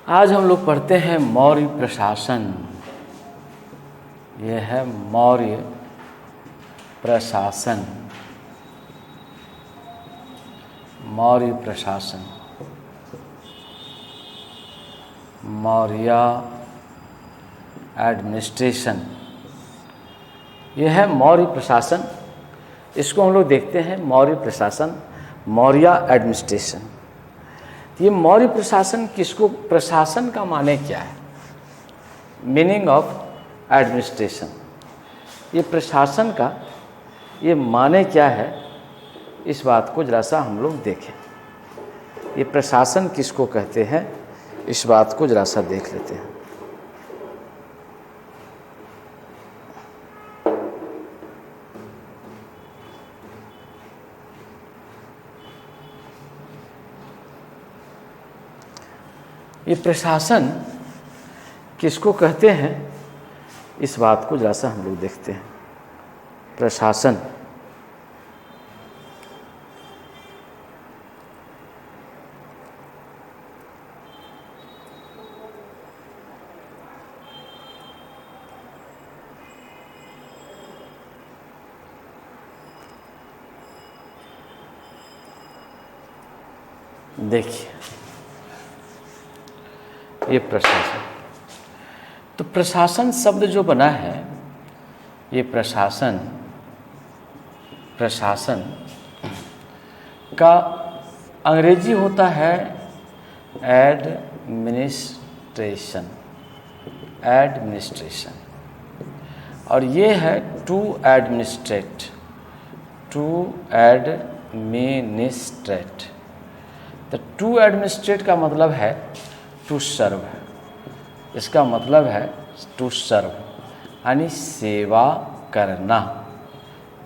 आज हम लोग पढ़ते हैं मौर्य प्रशासन। यह है मौर्य प्रशासन। मौर्य प्रशासन, मौर्य एडमिनिस्ट्रेशन। यह है मौर्य प्रशासन। इसको हम लोग देखते हैं मौर्य प्रशासन, मौर्य एडमिनिस्ट्रेशन। ये मौर्य प्रशासन किसको, प्रशासन का माने क्या है, मीनिंग ऑफ एडमिनिस्ट्रेशन। ये प्रशासन का ये माने क्या है, इस बात को जरा सा हम लोग देखें। ये प्रशासन किसको कहते हैं, इस बात को जरा सा देख लेते हैं। ये प्रशासन किसको कहते हैं, इस बात को जरा सा हम लोग देखते हैं। प्रशासन देखिए, ये प्रशासन, तो प्रशासन शब्द जो बना है, ये प्रशासन, प्रशासन का अंग्रेजी होता है एडमिनिस्ट्रेशन, एडमिनिस्ट्रेशन। और ये है टू एडमिनिस्ट्रेट, टू एडमिनिस्ट्रेट। तो टू एडमिनिस्ट्रेट का मतलब है टू सर्व। इसका मतलब है टू सर्व, यानी सेवा करना।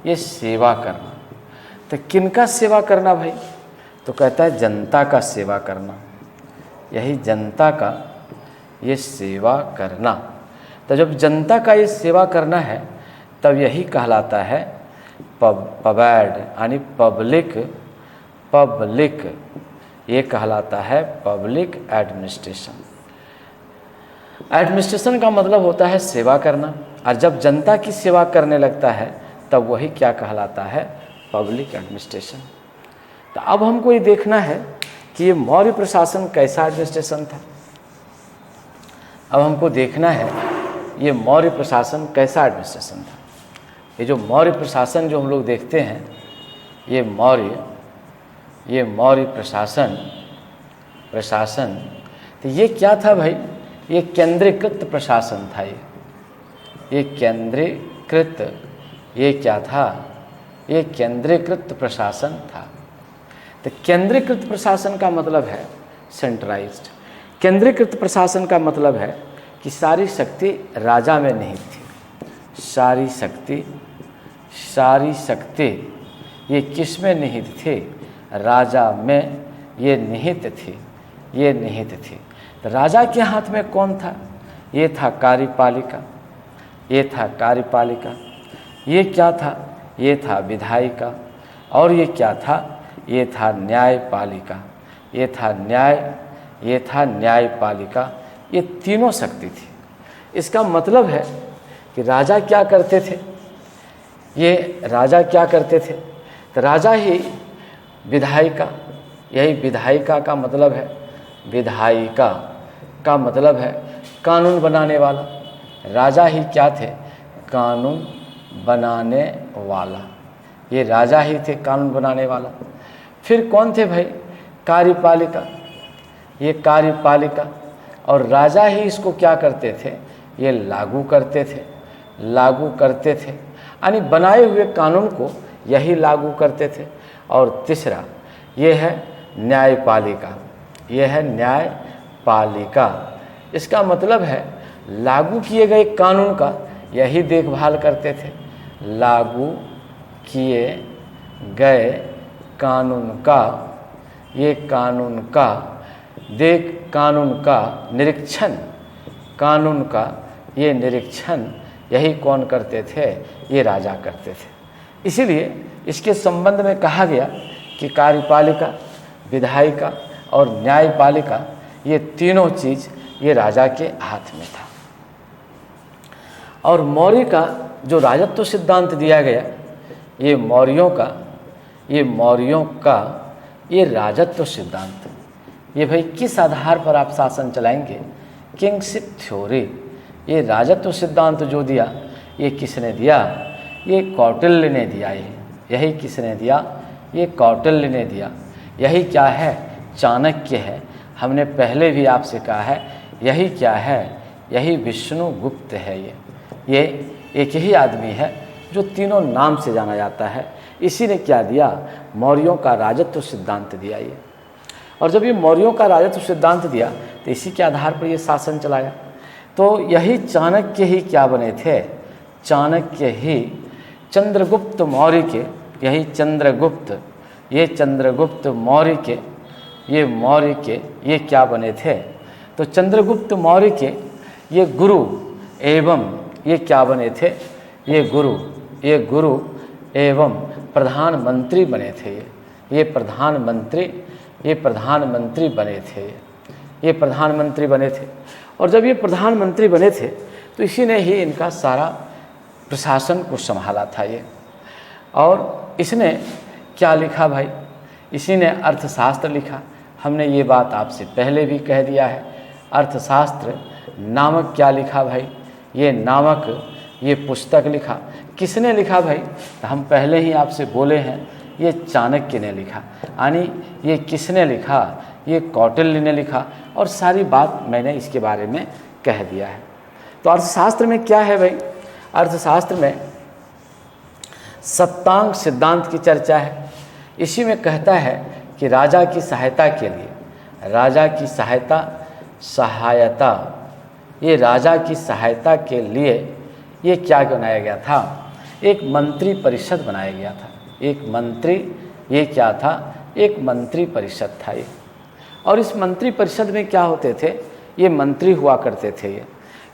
ये सेवा करना, तो किनका सेवा करना भाई, तो कहता है जनता का सेवा करना। यही जनता का ये सेवा करना। तो जब जनता का ये सेवा करना है, तब यही कहलाता है पबैड, यानी पब्लिक, पब्लिक। ये कहलाता है पब्लिक एडमिनिस्ट्रेशन। एडमिनिस्ट्रेशन का मतलब होता है सेवा करना, और जब जनता की सेवा करने लगता है तब वही क्या कहलाता है, पब्लिक एडमिनिस्ट्रेशन। तो अब हमको ये देखना है कि ये मौर्य प्रशासन कैसा एडमिनिस्ट्रेशन था। अब हमको देखना है ये मौर्य प्रशासन कैसा एडमिनिस्ट्रेशन था। ये जो मौर्य प्रशासन जो हम लोग देखते हैं, ये मौर्य प्रशासन, प्रशासन, तो ये क्या था भाई, ये केंद्रीकृत प्रशासन था। ये केंद्रीकृत, ये क्या था, ये केंद्रीकृत प्रशासन था। तो केंद्रीकृत प्रशासन का मतलब है सेंट्रलाइज्ड। केंद्रीकृत प्रशासन का मतलब है कि सारी शक्ति राजा में निहित थी। सारी शक्ति, सारी शक्ति ये किस में निहित थी, राजा में ये निहित थी, ये निहित थी। तो राजा के हाथ में कौन था, ये था कार्यपालिका, ये था कार्यपालिका। ये क्या था, ये था विधायिका। और ये क्या था, ये था न्यायपालिका, ये था न्याय, ये था न्यायपालिका। ये तीनों शक्ति थी। इसका मतलब है कि राजा क्या करते थे, ये राजा क्या करते थे, तो राजा ही विधायिका, यही विधायिका का मतलब है, विधायिका का मतलब है कानून बनाने वाला। राजा ही क्या थे, कानून बनाने वाला। ये राजा ही थे कानून बनाने वाला। फिर कौन थे भाई, कार्यपालिका, ये कार्यपालिका। और राजा ही इसको क्या करते थे, ये लागू करते थे, लागू करते थे, यानी बनाए हुए कानून को यही लागू करते थे। और तीसरा ये है न्यायपालिका, ये है न्यायपालिका। इसका मतलब है लागू किए गए कानून का यही देखभाल करते थे। लागू किए गए कानून का, ये कानून का कानून का निरीक्षण, कानून का ये निरीक्षण यही कौन करते थे, ये राजा करते थे। इसीलिए इसके संबंध में कहा गया कि कार्यपालिका, विधायिका और न्यायपालिका ये तीनों चीज़ ये राजा के हाथ में था। और मौर्य का जो राजत्व सिद्धांत दिया गया, ये मौर्यों का ये राजत्व सिद्धांत, ये भाई किस आधार पर आप शासन चलाएंगे? Kingship theory. ये राजत्व सिद्धांत जो दिया, ये किसने दिया? ये कौटिल्य ने दिया। यही किसने दिया? ये कौटिल्य ने दिया। यही क्या है? चाणक्य है। हमने पहले भी आपसे कहा है, यही क्या है? यही विष्णुगुप्त है। ये एक ही आदमी है जो तीनों नाम से जाना जाता है। इसी ने क्या दिया? मौर्यों का राजत्व सिद्धांत दिया ये। और जब ये मौर्यों का राजत्व सिद्धांत दिया तो इसी के आधार पर ये शासन चलाया। तो यही चाणक्य ही क्या बने थे? चाणक्य ही चंद्रगुप्त मौर्य के, यही चंद्रगुप्त, ये चंद्रगुप्त मौर्य के, ये क्या बने थे? तो चंद्रगुप्त मौर्य के ये गुरु एवं ये क्या बने थे? ये गुरु एवं प्रधानमंत्री बने थे। ये प्रधानमंत्री बने थे। और जब ये प्रधानमंत्री बने थे तो इसी ने ही इनका सारा प्रशासन को संभाला था ये। और इसने क्या लिखा भाई? इसी ने अर्थशास्त्र लिखा। हमने ये बात आपसे पहले भी कह दिया है। अर्थशास्त्र नामक क्या लिखा भाई? ये पुस्तक लिखा। किसने लिखा भाई? तो हम पहले ही आपसे बोले हैं, ये चाणक्य ने लिखा। यानी ये किसने लिखा? ये कौटिल्य ने लिखा। और सारी बात मैंने इसके बारे में कह दिया है। तो अर्थशास्त्र में क्या है भाई? अर्थशास्त्र में सप्तांग सिद्धांत की चर्चा है। इसी में कहता है कि राजा की सहायता के लिए, राजा की सहायता के लिए ये क्या बनाया गया था? एक मंत्री परिषद बनाया गया था। एक मंत्री परिषद था ये। और इस मंत्री परिषद में क्या होते थे? ये मंत्री हुआ करते थे।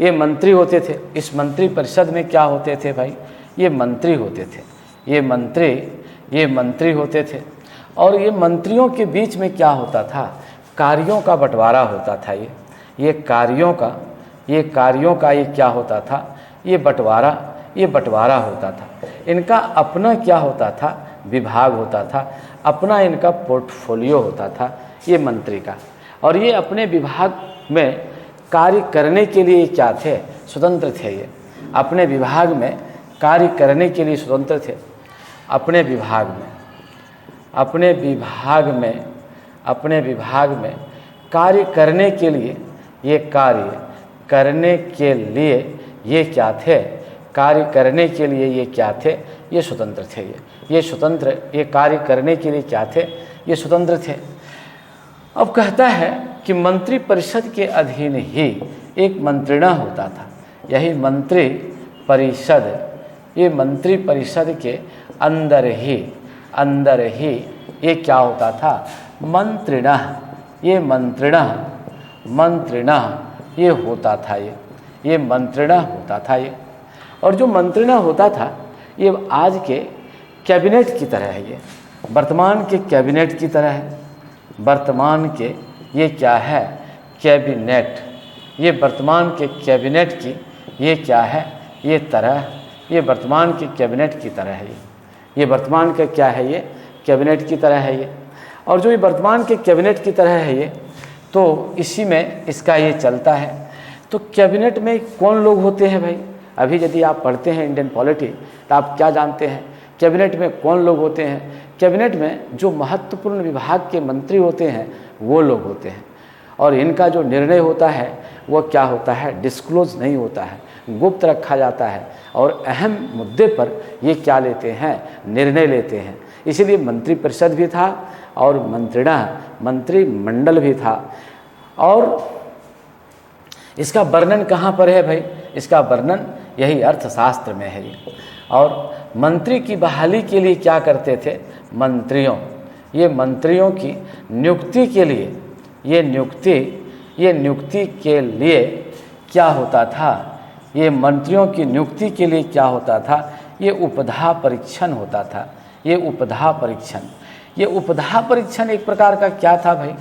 ये मंत्री होते थे। इस मंत्री परिषद में क्या होते थे भाई? ये मंत्री होते थे। ये मंत्री होते थे। और ये मंत्रियों के बीच में क्या होता था? कार्यों का बंटवारा होता था। ये कार्यों का ये क्या होता था? ये बंटवारा होता था। इनका अपना क्या होता था? विभाग होता था। अपना इनका पोर्टफोलियो होता था ये मंत्री का। और ये अपने विभाग में कार्य करने के लिए क्या थे? स्वतंत्र थे। ये अपने विभाग में कार्य करने के लिए स्वतंत्र थे। अपने विभाग में कार्य करने के लिए ये क्या थे? कार्य करने के लिए ये क्या थे? ये स्वतंत्र थे। ये कार्य करने के लिए क्या थे? ये स्वतंत्र थे। अब कहता है कि मंत्री परिषद के अधीन ही एक मंत्रिणा होता था। यही मंत्री परिषद के अंदर ही ये क्या होता था? मंत्रिणा ये होता था। ये मंत्रिणा होता था ये। और जो मंत्रिणा होता था ये आज के कैबिनेट की तरह है। ये वर्तमान के कैबिनेट की तरह है। वर्तमान के ये क्या है? कैबिनेट। ये वर्तमान के कैबिनेट की ये क्या है? ये तरह। ये वर्तमान के कैबिनेट की तरह है। ये वर्तमान का क्या है? ये कैबिनेट की तरह है ये। और जो ये वर्तमान के कैबिनेट की तरह है ये, तो इसी में इसका ये चलता है। तो कैबिनेट में कौन लोग होते हैं भाई? अभी यदि आप पढ़ते हैं इंडियन पॉलिटी तो आप क्या जानते हैं कैबिनेट में कौन लोग होते हैं? कैबिनेट में जो महत्वपूर्ण विभाग के मंत्री होते हैं वो लोग होते हैं। और इनका जो निर्णय होता है वो क्या होता है? डिस्क्लोज नहीं होता है, गुप्त रखा जाता है। और अहम मुद्दे पर ये क्या लेते हैं? निर्णय लेते हैं। इसीलिए मंत्री परिषद भी था और मंत्रिमंडल भी था। और इसका वर्णन कहाँ पर है भाई? इसका वर्णन यही अर्थशास्त्र में है। और मंत्री की बहाली के लिए क्या करते थे? मंत्रियों की नियुक्ति के लिए ये नियुक्ति के लिए क्या होता था? ये मंत्रियों की नियुक्ति के लिए क्या होता था? ये उपधा परीक्षण होता था। ये उपधा परीक्षण एक प्रकार का क्या था भाई?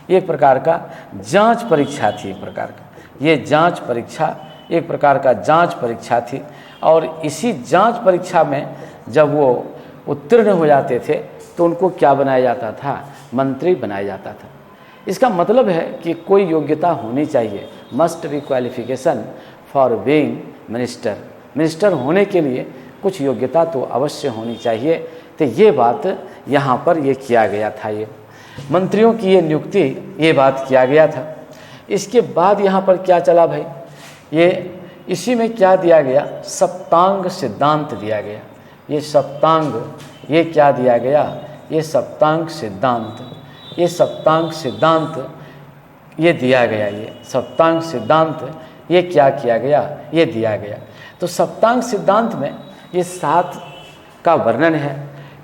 एक प्रकार का जांच परीक्षा थी, एक प्रकार का ये जांच परीक्षा एक प्रकार का जांच परीक्षा थी। और इसी जांच परीक्षा में जब वो उत्तीर्ण हो जाते थे तो उनको क्या बनाया जाता था, मंत्री बनाया जाता था। इसका मतलब है कि कोई योग्यता होनी चाहिए, must be qualification for being minister. Minister होने के लिए कुछ योग्यता तो अवश्य होनी चाहिए। तो ये बात यहाँ पर ये किया गया था, ये मंत्रियों की ये नियुक्ति, ये बात किया गया था। इसके बाद यहाँ पर क्या चला भाई, ये इसी में क्या दिया गया, सप्तांग सिद्धांत दिया गया। ये सप्तांग, ये क्या दिया गया, ये सप्तांग सिद्धांत, ये सप्तांग सिद्धांत ये दिया गया। ये सप्तांग सिद्धांत ये क्या किया गया, ये दिया गया। तो सप्तांग सिद्धांत में ये 7 का वर्णन है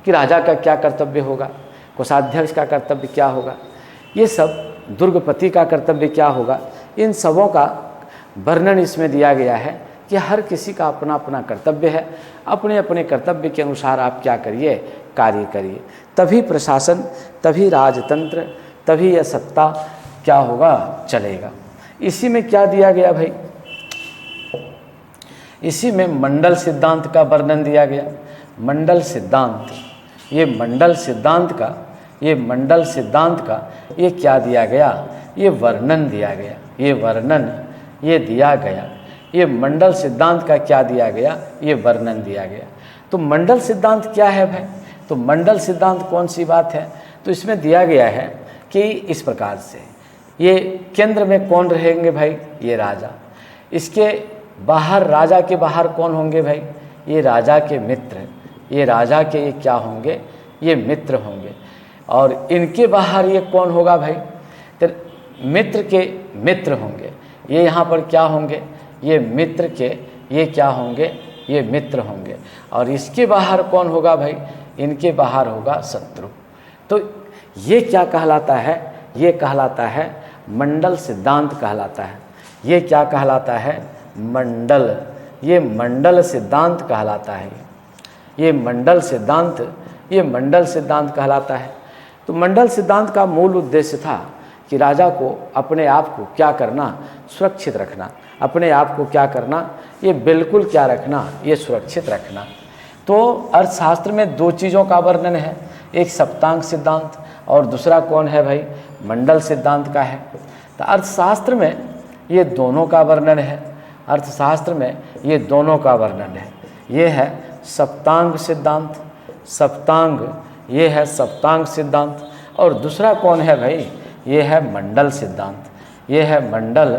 कि राजा का क्या कर्तव्य होगा, कोषाध्यक्ष का कर्तव्य क्या होगा, ये सब दुर्गपति का कर्तव्य क्या होगा, इन सबों का वर्णन इसमें दिया गया है कि हर किसी का अपना अपना कर्तव्य है। अपने अपने कर्तव्य के अनुसार आप क्या करिए, कार्य करिए, तभी प्रशासन, तभी राजतंत्र, तभी यह सत्ता क्या होगा, चलेगा। इसी में क्या दिया गया भाई, इसी में मंडल सिद्धांत का वर्णन दिया गया। मंडल सिद्धांत, ये मंडल सिद्धांत का, ये मंडल सिद्धांत का ये क्या दिया गया, ये वर्णन दिया गया। ये वर्णन ये दिया गया, ये मंडल सिद्धांत का क्या दिया गया, ये वर्णन दिया गया। तो मंडल सिद्धांत क्या है भाई, तो मंडल सिद्धांत कौन सी बात है, तो इसमें दिया गया है कि इस प्रकार से ये केंद्र में कौन रहेंगे भाई, ये राजा। इसके बाहर, राजा के बाहर कौन होंगे भाई, ये राजा के मित्र, ये राजा के ये क्या होंगे, ये मित्र होंगे। और इनके बाहर ये कौन होगा भाई, तो मित्र के मित्र होंगे। ये यहाँ पर क्या होंगे, ये मित्र के ये क्या होंगे, ये मित्र होंगे। और इसके बाहर कौन होगा भाई, इनके बाहर होगा शत्रु। तो ये क्या कहलाता है, ये कहलाता है मंडल सिद्धांत कहलाता है। ये क्या कहलाता है, मंडल, ये मंडल सिद्धांत कहलाता है। ये मंडल सिद्धांत, ये मंडल सिद्धांत कहलाता है। तो मंडल सिद्धांत का मूल उद्देश्य था कि राजा को अपने आप को क्या करना, सुरक्षित रखना। अपने आप को क्या करना, ये बिल्कुल क्या रखना, ये सुरक्षित रखना। तो अर्थशास्त्र में 2 चीज़ों का वर्णन है, एक सप्तांग सिद्धांत और दूसरा कौन है भाई, मंडल सिद्धांत का है। तो अर्थशास्त्र में ये दोनों का वर्णन है, अर्थशास्त्र में ये दोनों का वर्णन है। ये है सप्तांग सिद्धांत, सप्तांग, ये है सप्तांग सिद्धांत। और दूसरा कौन है भाई, ये है मंडल सिद्धांत, ये है मंडल,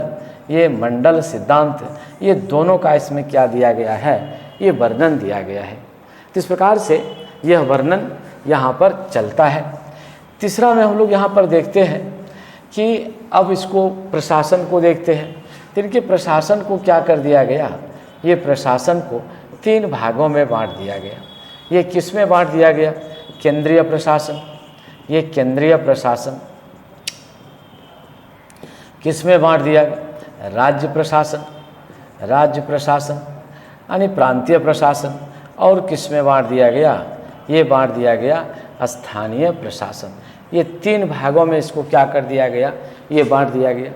ये मंडल सिद्धांत। ये दोनों का इसमें क्या दिया गया है, ये वर्णन दिया गया है। तो इस प्रकार से यह वर्णन यहाँ पर चलता है। तीसरा में हम लोग यहाँ पर देखते हैं कि अब इसको प्रशासन को देखते हैं। तो इनके प्रशासन को क्या कर दिया गया, ये प्रशासन को 3 भागों में बांट दिया गया। ये किस में बांट दिया गया, केंद्रीय प्रशासन, ये केंद्रीय प्रशासन किस में बांट दिया गया, राज्य प्रशासन, राज्य प्रशासन यानी प्रांतीय प्रशासन, और किस में बांट दिया गया, ये बांट दिया गया स्थानीय प्रशासन। ये 3 भागों में इसको क्या कर दिया गया, ये बांट दिया गया।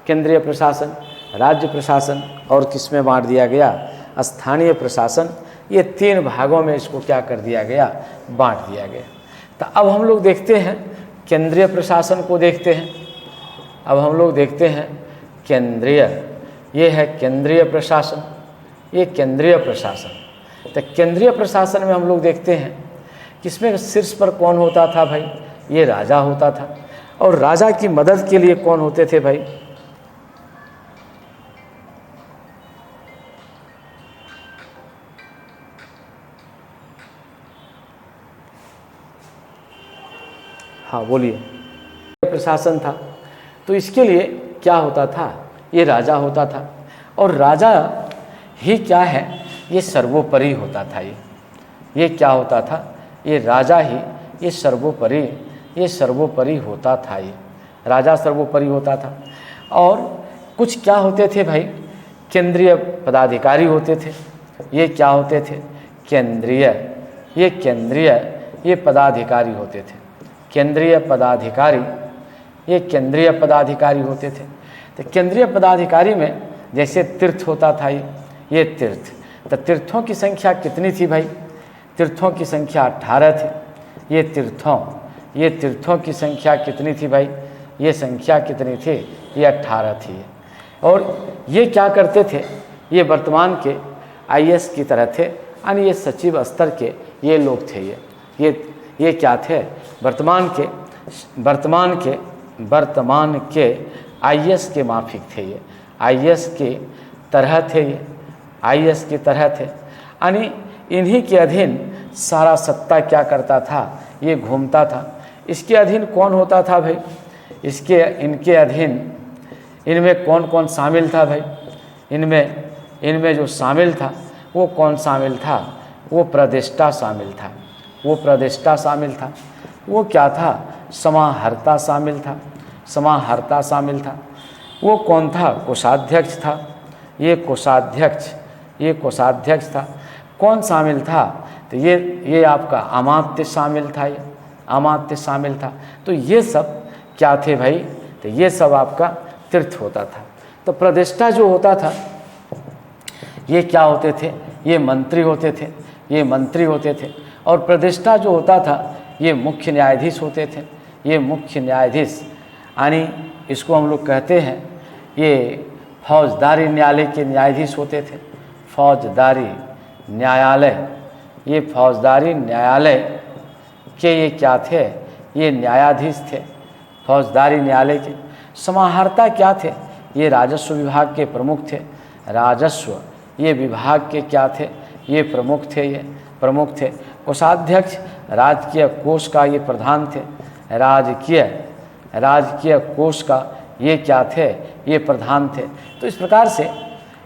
केंद्रीय प्रशासन, राज्य प्रशासन और किस में बांट दिया गया, स्थानीय प्रशासन। ये 3 भागों में इसको क्या कर दिया गया, बांट दिया गया। तो अब हम लोग देखते हैं केंद्रीय प्रशासन को देखते हैं। अब हम लोग देखते हैं केंद्रीय, ये है केंद्रीय प्रशासन, ये केंद्रीय प्रशासन। तो केंद्रीय प्रशासन में हम लोग देखते हैं किसमें शीर्ष पर कौन होता था भाई, ये राजा होता था। और राजा की मदद के लिए कौन होते थे भाई, हाँ बोलिए, प्रशासन था। तो इसके लिए क्या होता था, ये राजा होता था। और राजा ही क्या है, ये सर्वोपरि होता था। ये क्या होता था, ये राजा ही, ये सर्वोपरि, ये सर्वोपरि होता था। ये राजा सर्वोपरि होता था। और कुछ क्या होते थे भाई, केंद्रीय पदाधिकारी होते थे। ये क्या होते थे, केंद्रीय, ये केंद्रीय, ये पदाधिकारी होते थे। केंद्रीय पदाधिकारी, ये केंद्रीय पदाधिकारी होते थे। तो केंद्रीय पदाधिकारी में जैसे तीर्थ होता था, ये तीर्थ, तो तीर्थों की संख्या कितनी थी भाई? तीर्थों की संख्या 18 थी। ये तीर्थों की संख्या कितनी थी भाई? ये संख्या कितनी थी? ये 18 थी। और ये क्या करते थे? ये वर्तमान के IAS की तरह थे, यानी ये सचिव स्तर के ये लोग थे। ये क्या थे? वर्तमान के IAS के माफिक थे। ये IAS की तरह थे, ये IAS की तरह थे, यानी इन्हीं के अधीन सारा सत्ता क्या करता था? ये घूमता था। इसके अधीन कौन होता था भाई? इनके अधीन इनमें कौन कौन शामिल था भाई? इनमें जो शामिल था वो कौन शामिल था? वो प्रदेष्टा शामिल था। वो क्या था? समाहर्ता शामिल था। वो कौन था? कोषाध्यक्ष था। ये कोषाध्यक्ष था। कौन शामिल था? तो ये आपका अमात्य शामिल था। तो ये सब क्या थे भाई? तो ये सब आपका तीर्थ होता था। तो प्रदेष्टा जो होता था ये क्या होते थे? ये मंत्री होते थे। और प्रदेष्टा जो होता था ये मुख्य न्यायाधीश होते थे। ये मुख्य न्यायाधीश, यानी इसको हम लोग कहते हैं, ये फौजदारी न्यायालय के न्यायाधीश होते थे। फौजदारी न्यायालय के ये क्या थे? ये न्यायाधीश थे, फौजदारी न्यायालय के। समाहर्ता क्या थे? ये राजस्व विभाग के प्रमुख थे। ये विभाग के क्या थे? ये प्रमुख थे। कोषाध्यक्ष राजकीय कोष का ये प्रधान थे। राजकीय कोष का ये क्या थे? ये प्रधान थे। तो इस प्रकार से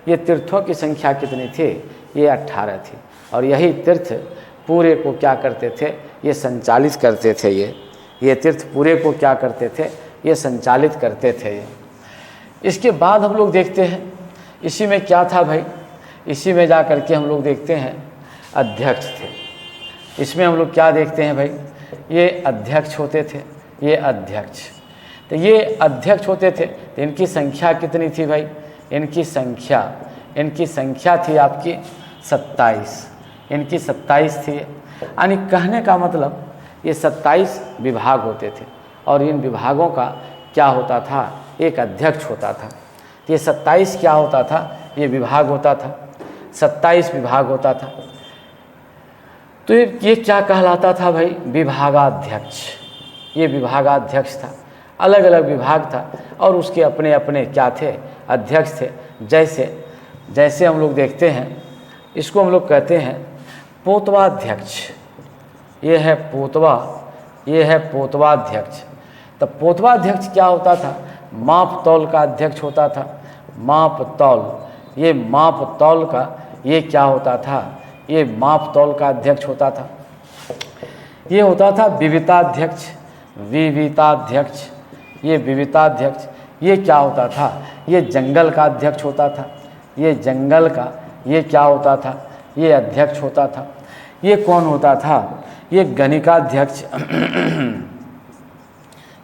ये तीर्थों की संख्या कितनी थी? ये 18 थी। और यही तीर्थ पूरे को क्या करते थे? ये संचालित करते थे। ये तीर्थ पूरे को क्या करते थे? ये संचालित करते थे। इसके बाद हम लोग देखते हैं इसी में क्या था भाई? इसी में जा कर के हम लोग देखते हैं अध्यक्ष थे। इसमें हम लोग क्या देखते हैं भाई? ये अध्यक्ष होते थे। ये अध्यक्ष होते थे। तो इनकी संख्या कितनी थी भाई? इनकी संख्या थी आपकी 27। इनकी 27 थी। यानी कहने का मतलब ये 27 विभाग होते थे और इन विभागों का क्या होता था? एक अध्यक्ष होता था। तो ये 27 क्या होता था? ये विभाग होता था। 27 विभाग होता था। तो ये क्या कहलाता था भाई? विभागाध्यक्ष। ये विभागाध्यक्ष था। अलग अलग विभाग था और उसके अपने अपने क्या थे? अध्यक्ष थे। जैसे हम लोग देखते हैं, इसको हम लोग कहते हैं पोतवाध्यक्ष। ये है पोतवाध्यक्ष। तो पोतवाध्यक्ष क्या होता था? माप तौल का अध्यक्ष होता था। ये माप तौल का ये क्या होता था? ये माप तौल का अध्यक्ष होता था। ये होता था विविताध्यक्ष। ये विविताध्यक्ष ये क्या होता था? ये जंगल का अध्यक्ष होता था। ये जंगल का ये क्या होता था? ये अध्यक्ष होता था। ये कौन होता था? ये गणिकाध्यक्ष।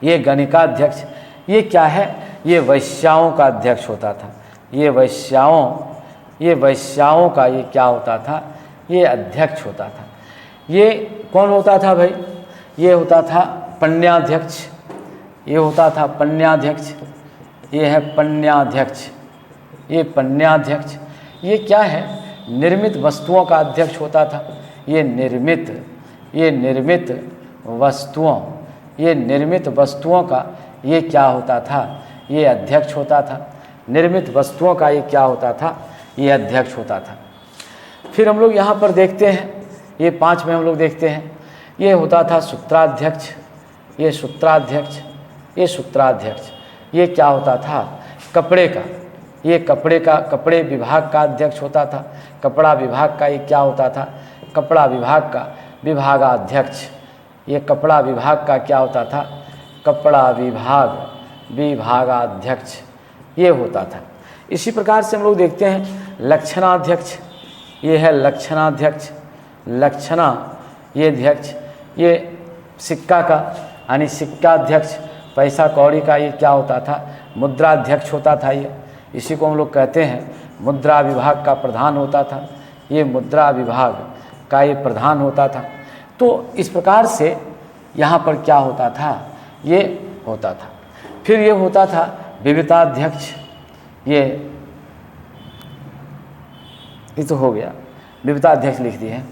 ये गणिकाध्यक्ष ये क्या है? ये वैश्याओं का अध्यक्ष होता था। ये वैश्याओं का ये क्या होता था? ये अध्यक्ष होता था। ये कौन होता था भाई? ये होता था पण्याध्यक्ष। ये होता था पण्याध्यक्ष। ये है पण्याध्यक्ष। ये पण्याध्यक्ष ये क्या है? निर्मित वस्तुओं का अध्यक्ष होता था। ये निर्मित वस्तुओं का ये क्या होता था? ये अध्यक्ष होता था। निर्मित वस्तुओं का ये क्या होता था? ये अध्यक्ष होता था। फिर हम लोग यहाँ पर देखते हैं, ये 5 में हम लोग देखते हैं, ये होता था सूत्राध्यक्ष। ये सूत्राध्यक्ष ये क्या होता था? कपड़े का। ये कपड़े विभाग का अध्यक्ष होता था। कपड़ा विभाग का ये क्या होता था? कपड़ा विभाग का विभागाध्यक्ष। ये कपड़ा विभाग का क्या होता था? कपड़ा विभागाध्यक्ष ये होता था। इसी प्रकार से हम लोग देखते हैं लक्षणाध्यक्ष। ये है लक्षणाध्यक्ष। ये अध्यक्ष ये सिक्का का यानी सिक्काध्यक्ष पैसा कौड़ी का ये क्या होता था, मुद्राध्यक्ष होता था ये, इसी को हम लोग कहते हैं मुद्रा विभाग का प्रधान होता था, ये मुद्रा विभाग का ये प्रधान होता था। तो इस प्रकार से यहाँ पर क्या होता था, ये होता था। फिर ये होता था विविताध्यक्ष, ये तो हो गया, विविताध्यक्ष लिख दिए हैं।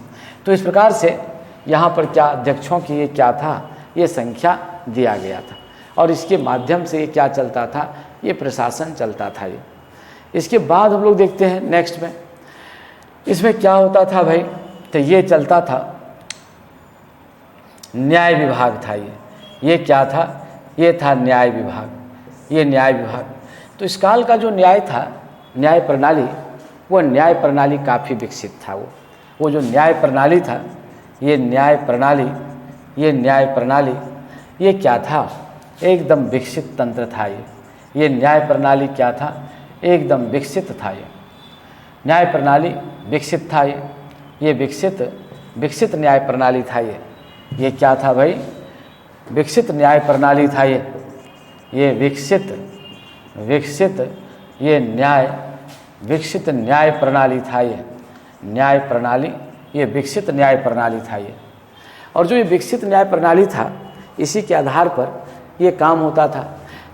तो इस प्रकार से यहाँ पर क्या अध्यक्षों की ये क्या था, ये संख्या दिया गया था और इसके माध्यम से ये क्या चलता था, ये प्रशासन चलता था ये। इसके बाद हम लोग देखते हैं नेक्स्ट में, इसमें क्या होता था भाई, तो ये चलता था न्याय विभाग था ये क्या था, ये था न्याय विभाग, ये न्याय विभाग। तो इस काल का जो न्याय था, न्याय प्रणाली, वो न्याय प्रणाली काफ़ी विकसित था। वो जो न्याय प्रणाली था, ये न्याय प्रणाली ये क्या था, एकदम विकसित तंत्र था ये न्याय प्रणाली क्या था, एकदम विकसित था ये न्याय प्रणाली विकसित था ये विकसित न्याय प्रणाली था ये क्या था भाई, विकसित न्याय प्रणाली था ये विकसित ये विकसित न्याय प्रणाली था ये विकसित न्याय प्रणाली था ये। और जो ये विकसित न्याय प्रणाली था, इसी के आधार पर ये काम होता था।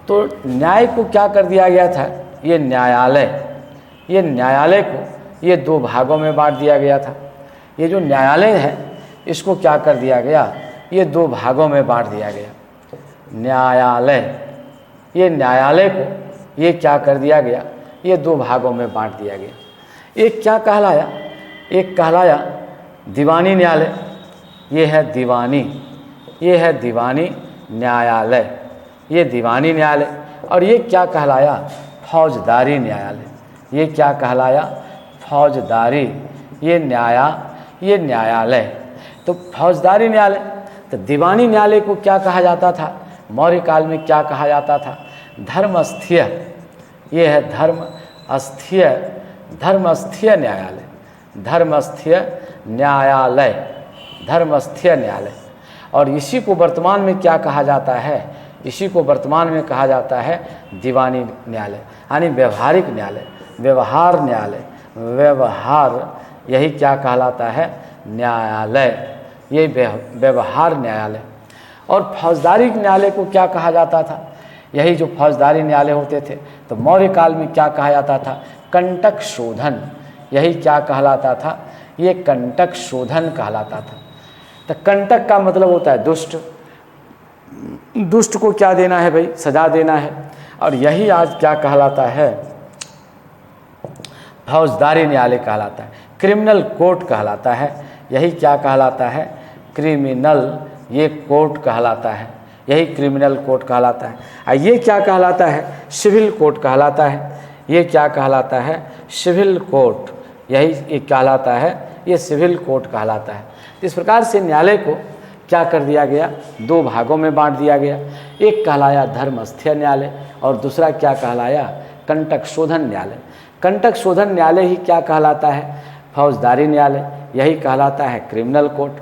तो न्याय को क्या कर दिया गया था, ये न्यायालय को ये दो भागों में बांट दिया गया था। ये जो न्यायालय है, इसको क्या कर दिया गया, ये दो भागों में बांट दिया गया। न्यायालय को ये क्या कर दिया गया, ये दो भागों में बांट दिया गया। एक क्या कहलाया, एक कहलाया दीवानी न्यायालय, ये है दीवानी न्यायालय, ये दीवानी न्यायालय। और ये क्या कहलाया, फौजदारी न्यायालय, ये क्या कहलाया, फौजदारी ये न्यायालय। तो फौजदारी न्यायालय, तो दीवानी न्यायालय को क्या कहा जाता था, मौर्य काल में क्या कहा जाता था, धर्मस्थीय, ये है धर्मस्थीय न्यायालय। और इसी को वर्तमान में क्या कहा जाता है, इसी को वर्तमान में कहा जाता है दीवानी न्यायालय, यानी व्यवहारिक न्यायालय, व्यवहार यही क्या कहलाता है, न्यायालय, ये व्यवहार न्यायालय। और फौजदारी न्यायालय को क्या कहा जाता था, यही जो फौजदारी न्यायालय होते थे, तो मौर्य काल में क्या कहा जाता था, कंटक शोधन, यही क्या कहलाता था, ये कंटक शोधन कहलाता था। तो कंटक का मतलब होता है दुष्ट, दुष्ट को क्या देना है भाई, सजा देना है। और यही आज क्या कहलाता है, फौजदारी न्यायालय कहलाता है, क्रिमिनल कोर्ट कहलाता है, यही क्या कहलाता है, क्रिमिनल ये कोर्ट कहलाता है, यही क्रिमिनल कोर्ट कहलाता है। और ये क्या कहलाता है, सिविल कोर्ट कहलाता है, ये क्या कहलाता है, सिविल कोर्ट, यही ये कहलाता है, ये सिविल कोर्ट कहलाता है। इस प्रकार से न्यायालय को क्या कर दिया गया, दो भागों में बांट दिया गया। एक कहलाया धर्मस्थीय न्यायालय और दूसरा क्या कहलाया, कंटक शोधन न्यायालय। कंटक शोधन न्यायालय ही क्या कहलाता है, फौजदारी न्यायालय, यही कहलाता है क्रिमिनल कोर्ट।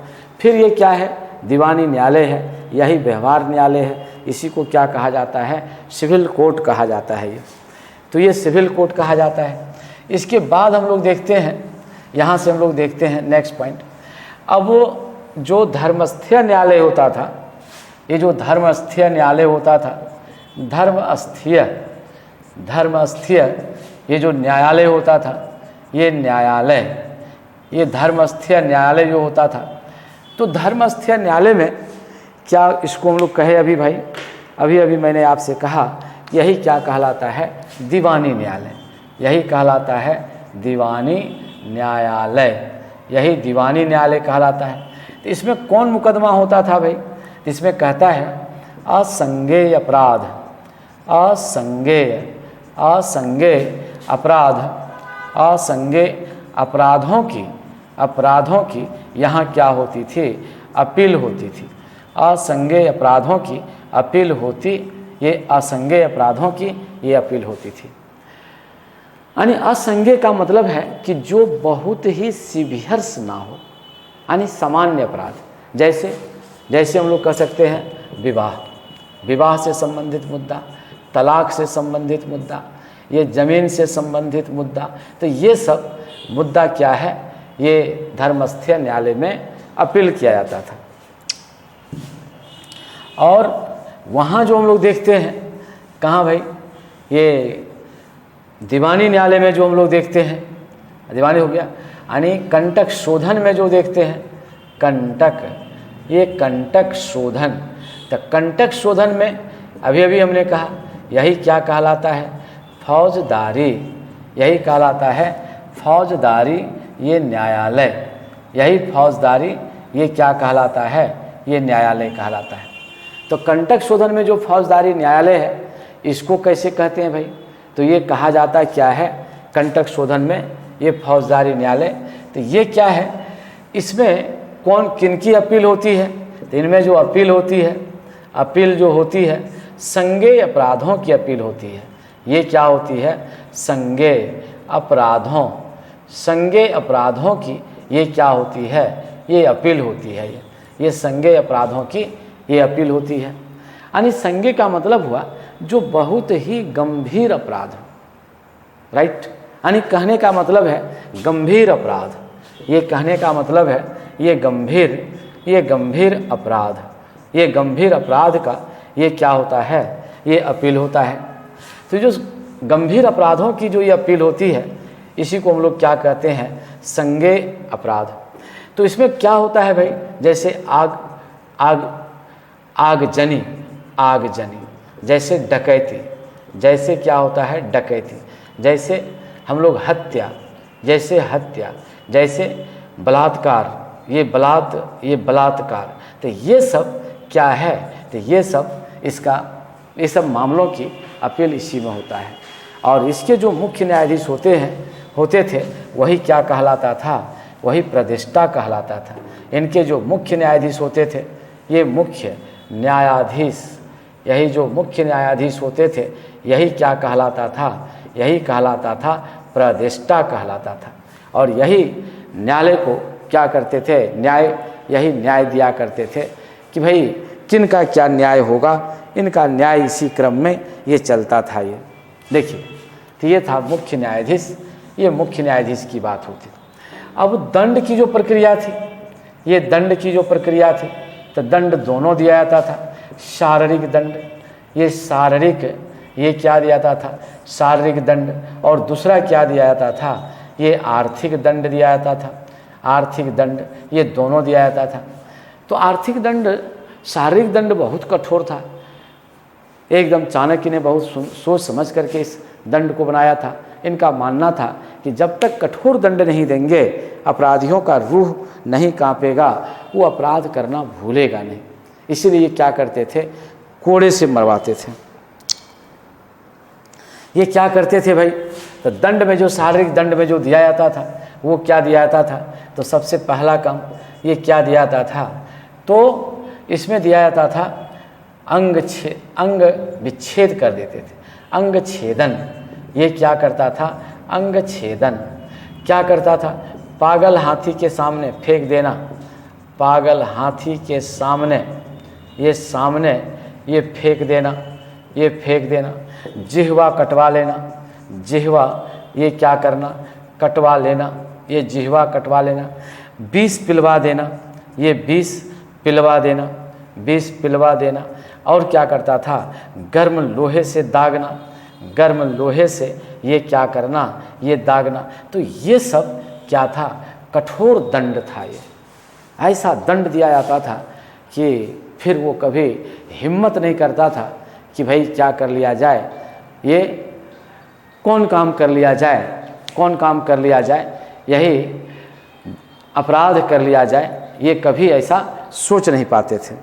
फिर ये क्या है, दीवानी न्यायालय है, यही व्यवहार न्यायालय है, इसी को क्या कहा जाता है, सिविल कोर्ट कहा जाता है। ये तो ये सिविल कोर्ट कहा जाता है। इसके बाद हम लोग देखते हैं, यहाँ से हम लोग देखते हैं नेक्स्ट पॉइंट। अब वो जो धर्मस्थीय न्यायालय होता था, ये जो धर्मस्थीय न्यायालय होता था, धर्मस्थीय ये जो न्यायालय होता था, ये धर्मस्थीय न्यायालय जो होता था, तो धर्मस्थीय न्यायालय में क्या इसको हम लोग कहे, अभी भाई अभी मैंने आपसे कहा, यही क्या कहलाता है, दीवानी न्यायालय, यही कहलाता है दीवानी न्यायालय, यही दीवानी न्यायालय कहलाता है। तो इसमें कौन मुकदमा होता था भाई, इसमें कहता है असंज्ञेय अपराध, असंज्ञेय अपराधों की यहाँ क्या होती थी, अपील होती थी। असंज्ञेय अपराधों की अपील होती, ये असंज्ञेय अपराधों की ये अपील होती थी। यानी असंज्ञेय का मतलब है कि जो बहुत ही सीवियर्स ना हो, यानी सामान्य अपराध, जैसे हम लोग कह सकते हैं विवाह, विवाह से संबंधित मुद्दा, तलाक से संबंधित मुद्दा, ये ज़मीन से संबंधित मुद्दा, तो ये सब मुद्दा क्या है, ये धर्मस्थीय न्यायालय में अपील किया जाता था। और वहाँ जो हम लोग देखते हैं, कहाँ भाई, ये दीवानी न्यायालय में जो हम लोग देखते हैं, दीवानी हो गया, यानी कंटक शोधन में जो देखते हैं, कंटक, ये कंटक शोधन, तो कंटक शोधन में अभी अभी हमने कहा यही क्या कहलाता है, फौजदारी, यही कहलाता है फौजदारी ये न्यायालय, यही फौजदारी ये क्या कहलाता है, ये न्यायालय कहलाता है। तो कंटक शोधन में जो फौजदारी न्यायालय है, इसको कैसे कहते हैं भाई, तो ये कहा जाता है क्या है, कंटक शोधन में ये फौजदारी न्यायालय। तो ये क्या है, इसमें कौन किनकी अपील होती है, तो इनमें जो अपील होती है, अपील जो होती है संज्ञेय अपराधों की अपील होती है। ये क्या होती है, संज्ञेय अपराधों, संज्ञेय अपराधों की ये क्या होती है, ये अपील होती है। ये संज्ञेय अपराधों की ये अपील होती है। यानी संज्ञेय का मतलब हुआ जो बहुत ही गंभीर अपराध हो, राइट, यानी कहने का मतलब है गंभीर अपराध, ये कहने का मतलब है ये गंभीर अपराध, ये गंभीर अपराध का ये क्या होता है, ये अपील होता है। तो जो गंभीर अपराधों की जो ये अपील होती है, इसी को हम लोग क्या कहते हैं, संज्ञेय अपराध। तो इसमें क्या होता है भाई, जैसे आगजनी, जैसे डकैती, जैसे क्या होता है डकैती, जैसे हम लोग हत्या, जैसे बलात्कार, ये बलात्कार, तो ये सब क्या है, तो ये सब मामलों की अपील इसी में होता है। और इसके जो मुख्य न्यायाधीश होते थे वही क्या कहलाता था, वही प्रदेष्टा कहलाता था। इनके जो मुख्य न्यायाधीश होते थे, ये मुख्य न्यायाधीश, यही जो मुख्य न्यायाधीश होते थे, यही क्या कहलाता था, यही कहलाता था प्रदेष्टा कहलाता था। और यही न्यायालय को क्या करते थे, यही न्याय दिया करते थे कि भाई किनका क्या न्याय होगा, इनका न्याय इसी क्रम में ये चलता था। ये देखिए, तो ये था मुख्य न्यायाधीश, ये मुख्य न्यायाधीश की बात होती। अब दंड की जो प्रक्रिया थी, ये दंड की जो प्रक्रिया थी, तो दंड दोनों दिया जाता था, शारीरिक दंड, ये क्या दिया जाता था, शारीरिक दंड, और दूसरा क्या दिया जाता था, ये आर्थिक दंड दिया जाता था, आर्थिक दंड, ये दोनों दिया जाता था। तो आर्थिक दंड, शारीरिक दंड बहुत कठोर था, एकदम चाणक्य ने बहुत सोच समझ करके इस दंड को बनाया था। इनका मानना था कि जब तक कठोर दंड नहीं देंगे, अपराधियों का रूह नहीं कांपेगा, वो अपराध करना भूलेगा नहीं। इसीलिए क्या करते थे, कोड़े से मरवाते थे। ये क्या करते थे भाई, तो दंड में जो शारीरिक दंड में जो दिया जाता था, वो क्या दिया जाता था, तो सबसे पहला काम ये क्या दिया जाता था, तो इसमें दिया जाता था अंग विच्छेद कर देते थे, अंग छेदन। ये क्या करता था, अंग छेदन क्या करता था, पागल हाथी के सामने फेंक देना, पागल हाथी के सामने ये फेंक देना, जिह्वा कटवा लेना, जिह्वा ये क्या करना, कटवा लेना, ये जिह्वा कटवा लेना, विष पिलवा देना, ये विष पिलवा देना। और क्या करता था, गर्म लोहे से दागना, गर्म लोहे से ये क्या करना, ये दागना। तो ये सब क्या था, कठोर दंड था। ये ऐसा दंड दिया जाता था कि फिर वो कभी हिम्मत नहीं करता था कि भाई क्या कर लिया जाए, ये कौन काम कर लिया जाए, यही अपराध कर लिया जाए, ये कभी ऐसा सोच नहीं पाते थे।